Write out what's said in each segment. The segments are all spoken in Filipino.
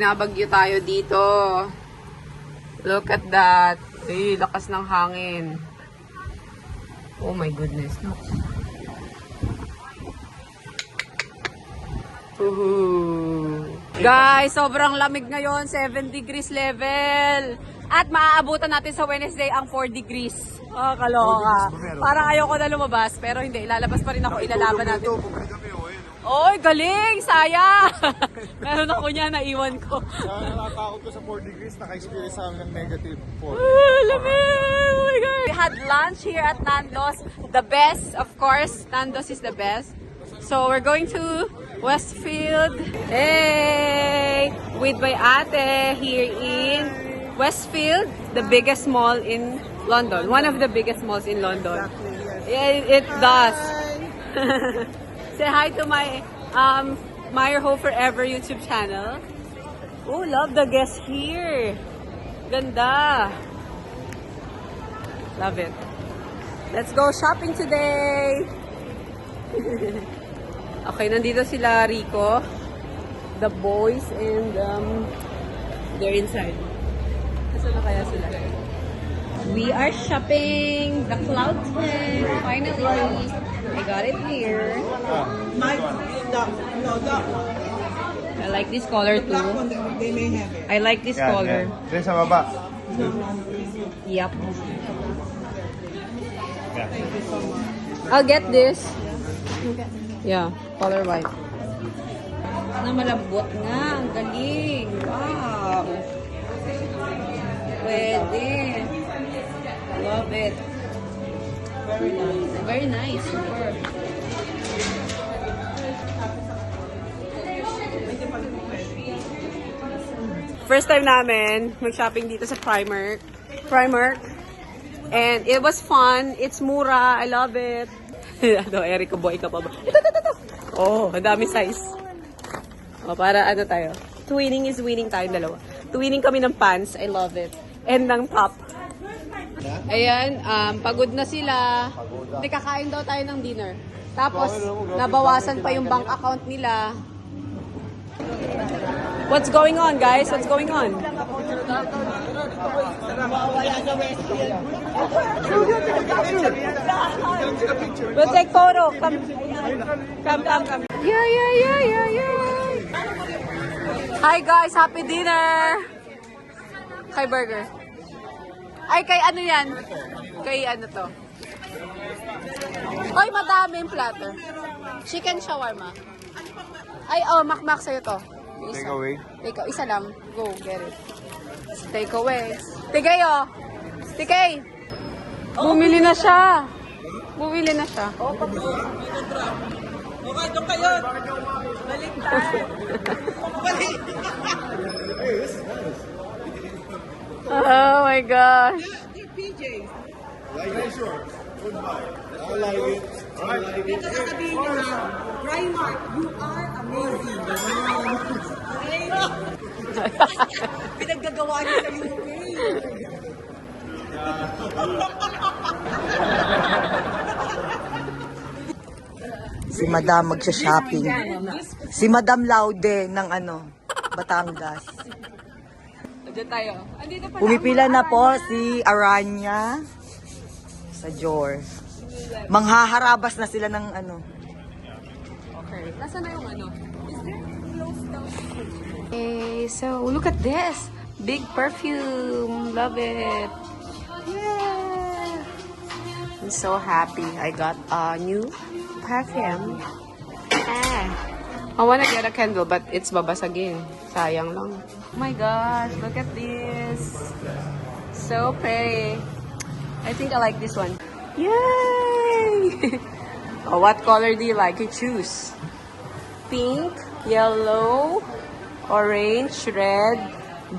binabagyo tayo dito. Look at that. Ay, lakas ng hangin. Oh my goodness. Guys, sobrang lamig ngayon. 7 degrees level. At maaabutan natin sa Wednesday ang 4 degrees. Oh, kaloka. Parang ayoko na lumabas. Pero hindi, ilalabas pa rin ako. Ilalaban natin. Oy, galing! Saya! Meron ako niya, naiwan ko. Nakatakot ko sa 4 degrees, naka-experience ako ng negative 4. Lamig! Oh my God! We had lunch here at Nando's. The best, of course. Nando's is the best. So, we're going to Westfield. Hey! With my ate here in Westfield, the biggest mall in London. One of the biggest malls in London. Yeah, it does. Say hi to my Meyer Ho Forever YouTube channel. Oh, love the guest here. Ganda. Love it. Let's go shopping today. Okay, nandito sila Rico, the boys, and they're inside. Saan na kaya sila? We are shopping the Cloud 10. Finally, I got it here. I like this color too. I like this color. Diyan sa baba. Yep. I'll get this. Yeah, color white. Na malambot nga. Ang galing. Wow. Pwede. Love it. Very nice. Very nice. Super. First time namin mag-shopping dito sa Primark. And it was fun. It's mura. I love it. Ano, Erico boy ka pa ba? Ito. Oh, ang dami size. Oh, para ano tayo? Twinning is winning tayong dalawa. Twinning kami ng pants. I love it. And ng top. Ayan, pagod na sila. Hindi, kakain daw tayo ng dinner. Tapos, nabawasan pa yung bank account nila. What's going on, guys? What's going on? We'll take photo. Come. Yeah. Hi, guys. Happy dinner. Hi, burger. Ay, kay ano yan? Kay ano to? Ay, madami yung platter. Chicken shawarma. Ay, oh, makmak sa'yo to. Take away. Isa lang. Go, get it. Take away. Tigay, oh. Tigay. Bumili na siya. Okay, doon kayo. Baliktad. Oh my gosh. PJs. Like shorts. Goodbye. I like it. Dito sasabihin nyo na, Primark, you are amazing. Pinaggagawa niyo sa UK. Si Madam magsha-shopping. Si Madam Laude ng Batangas. Diyan tayo. Andito pala. Pumipila na po si Aranya sa Jor. Manghaharabas na sila ng Okay. Nasaan na yung ano? Is there close down? Okay, so look at this. Big perfume. Love it. Yeah. I'm so happy I got a new perfume. I wanna get a candle but it's babasagin. Sayang lang. Oh my gosh, look at this. So pretty. I think I like this one. Yay! Oh, what color do you like? You choose. Pink, yellow, orange, red,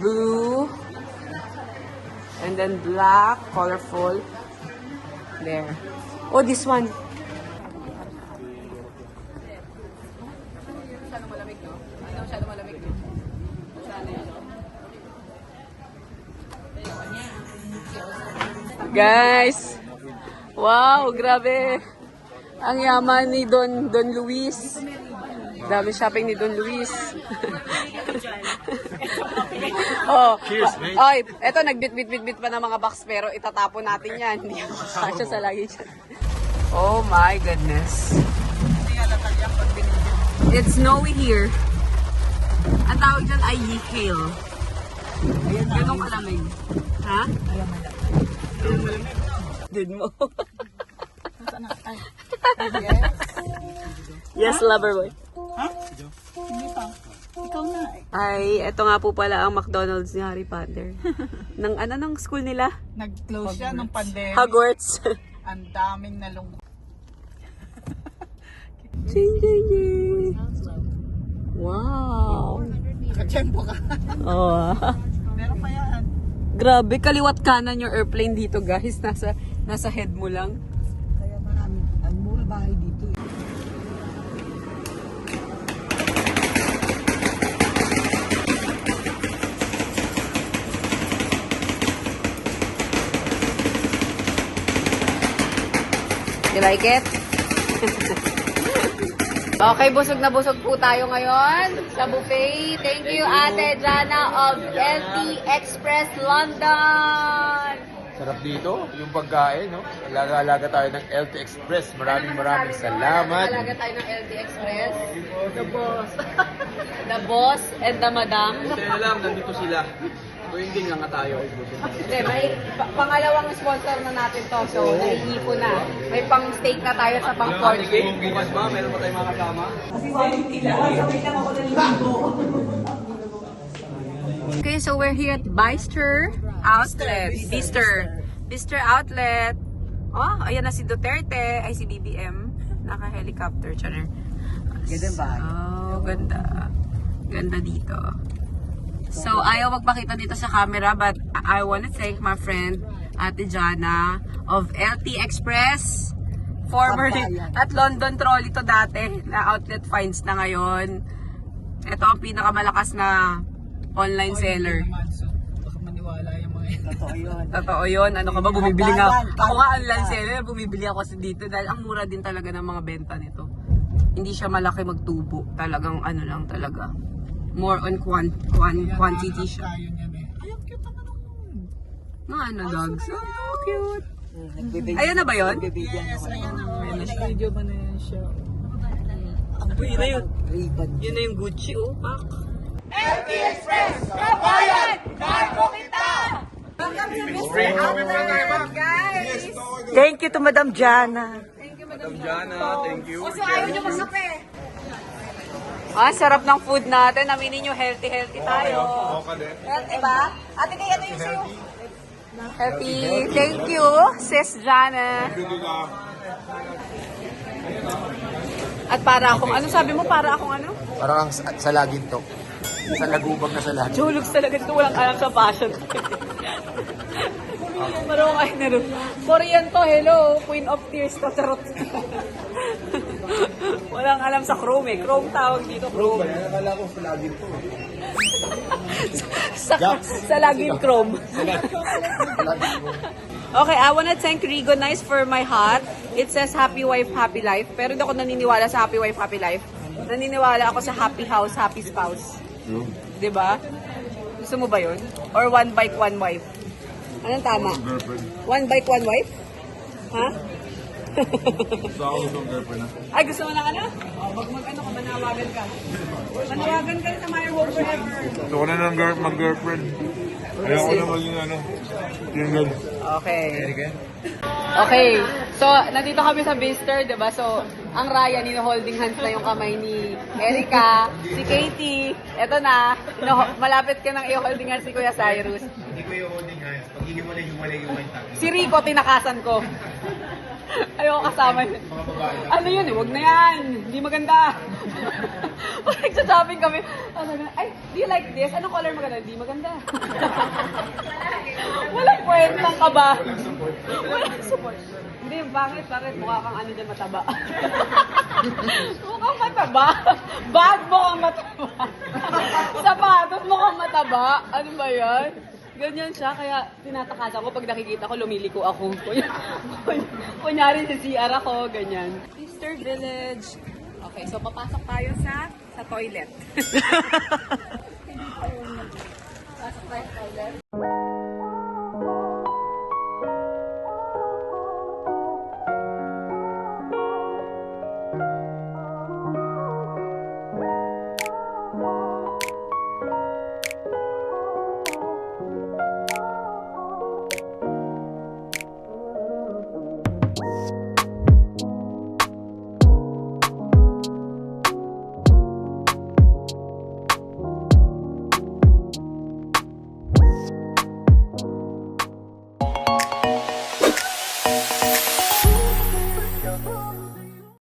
blue, and then black, colorful. There. Oh, this one. Guys, wow, grabe. Ang yaman ni Don Luis. Dami shopping ni Don Luis. Oh. Cheers, mate. Oy, eto nagbit-bit-bit pa ng mga box pero itatapon natin yan. Hindi ako kasya sa luggage. Oh my goodness. It's snowy here. Ang tawag dyan ay hail. Ganong kalamig. Ha? Din mo. Yes, lover boy. Ay, eto nga po pala ang McDonald's ni Harry Potter. Ng school nila? Nag-close siya nung pandemic. Hogwarts. Ang daming nalungkot. Ching, ching, ching. Wow. Nakachempo ka. Oh. Meron pa yan. Grabe, kaliwat kanan yung airplane dito, guys. Nasa head mo lang. Kaya marami. Ang mura bahay dito. You like it? Okay, busog na busog po tayo ngayon sa buffet. Thank you, Ate Jana of LT Express London. Sarap dito, yung pagkain, no? Alaga-alaga tayo ng LT Express. Maraming salamat. Alaga tayo ng LT Express. The boss. The boss and the madam. Kaya lang, nandito sila. Tuwing lang nga tayo. Hindi, may pangalawang sponsor na natin to. So, naiipo na. May pang-steak na tayo sa pang-pork. Bukas ba? Meron pa tayong mga kasama? Okay, so we're here at Bicester Outlet. Bicester Outlet. Oh, ayan na si Duterte. Ay, si BBM. Naka-helicopter. Chaner. Ganda ba? Oh, ganda. Ganda dito. So, ayaw magpakita dito sa camera, but I wanna thank my friend, Ate Jana of LT Express. Formerly at London Trolley to dati, na outlet finds na ngayon. Ito ang pinakamalakas na online seller. Baka maniwala yung mga yan. Totoo yun. Totoo yun. Ano ka ba? Bumibili nga. Ako nga online seller, bumibili ako dito dahil ang mura din talaga ng mga benta nito. Hindi siya malaki magtubo. Talagang ano lang talaga. More on quantity siya. Tayo niyan eh. Ay, ang cute naman ako. Mga ano dogs. Oh, cute. Ayan na ba yun? Yes, ayan na. Nag-video ba na yan siya? Yun na yun. Ribbon. Yun na yung Gucci, oh, pak. Thank you to Madam Jana. Jana, thank you. Ah, sarap ng food natin. Aminin nyo, healthy tayo. Okay. Healthy ba? Ate, kaya ano yung sa'yo? Healthy. Thank you, Sis Jana. At para akong, ano sabi mo? Para akong ano? Parang sa lagin to. Sa lagubag na sa lagin. Jologs talaga dito. Walang alam sa fashion. Parang ay na rin. Korean to, hello. Queen of Tears to. Charot. Walang alam sa Chrome eh. Chrome tawag dito. Chrome. Nakala ko sa lagin to. sa laging Chrome. Okay, I wanna thank Rigo Nice for my hat. It says Happy Wife, Happy Life. Pero hindi ako naniniwala sa Happy Wife, Happy Life. Naniniwala ako sa Happy House, Happy Spouse. Diba? Gusto mo ba yun? Or one bike, one wife? Anong tama? One bike, one wife? Ha? Gusto ako ng girlfriend na. Ay, gusto mo na ano? Mag-ano ka, manawagan ka. Manawagan ka sa My Home Forever. Gusto ko na ng mag-girlfriend. Ayaw ko na maging ano. Single. Okay. Okay. So, nandito kami sa Bicester, diba? So, ang Ryan, holding hands na yung kamay ni Erica, si Katie. Eto na. Malapit ka nang i-holding hands si Kuya Cyrus. Hindi ko yung holding hands. Pag hihiwalay yung tayo. Si Rico, tinakasan ko. Ayoko kasama yun. Ano yun eh? Huwag na yan. Hindi maganda. Pag nagsashopping kami, ano na, ay, do you like this? Anong color maganda? Hindi maganda. Walang kwentang ka ba? Walang support. Hindi, bakit? Mukha kang ano dyan mataba. Mukhang mataba. Bag mukhang mataba. Sapatos mukhang mataba. Ano ba yan? Ganyan siya, kaya tinatakasan ko pag nakikita ko, lumiliko ako. Kunyari sa CR ako, ganyan. Bicester Village. Okay, so papasok tayo sa toilet.